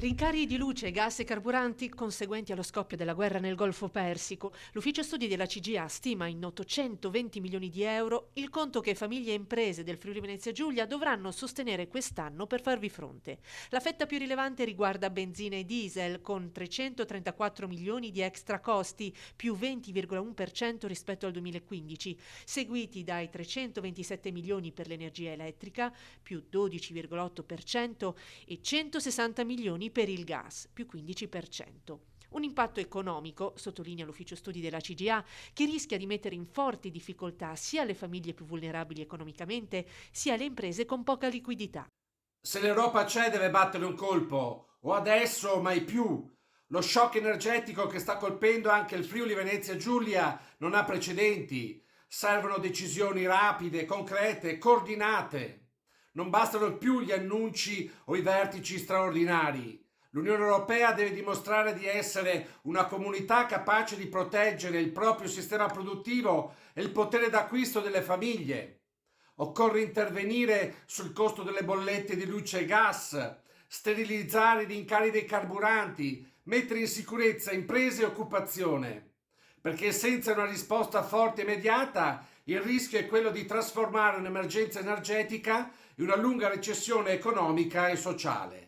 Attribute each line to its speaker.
Speaker 1: Rincari di luce, gas e carburanti conseguenti allo scoppio della guerra nel Golfo Persico. L'ufficio studi della CGA stima in 820 milioni di euro il conto che famiglie e imprese del Friuli Venezia Giulia dovranno sostenere quest'anno per farvi fronte. La fetta più rilevante riguarda benzina e diesel, con 334 milioni di extra costi, più 20,1% rispetto al 2015, seguiti dai 327 milioni per l'energia elettrica, più 12,8%, e 160 milioni per il gas, più 15%. Un impatto economico, sottolinea l'ufficio studi della CGA, che rischia di mettere in forti difficoltà sia le famiglie più vulnerabili economicamente, sia le imprese con poca liquidità.
Speaker 2: Se l'Europa c'è deve battere un colpo, o adesso o mai più. Lo shock energetico che sta colpendo anche il Friuli Venezia Giulia non ha precedenti. Servono decisioni rapide, concrete, coordinate. Non bastano più gli annunci o i vertici straordinari. L'Unione Europea deve dimostrare di essere una comunità capace di proteggere il proprio sistema produttivo e il potere d'acquisto delle famiglie. Occorre intervenire sul costo delle bollette di luce e gas, sterilizzare i rincari dei carburanti, mettere in sicurezza imprese e occupazione. Perché senza una risposta forte e immediata il rischio è quello di trasformare un'emergenza energetica in una lunga recessione economica e sociale.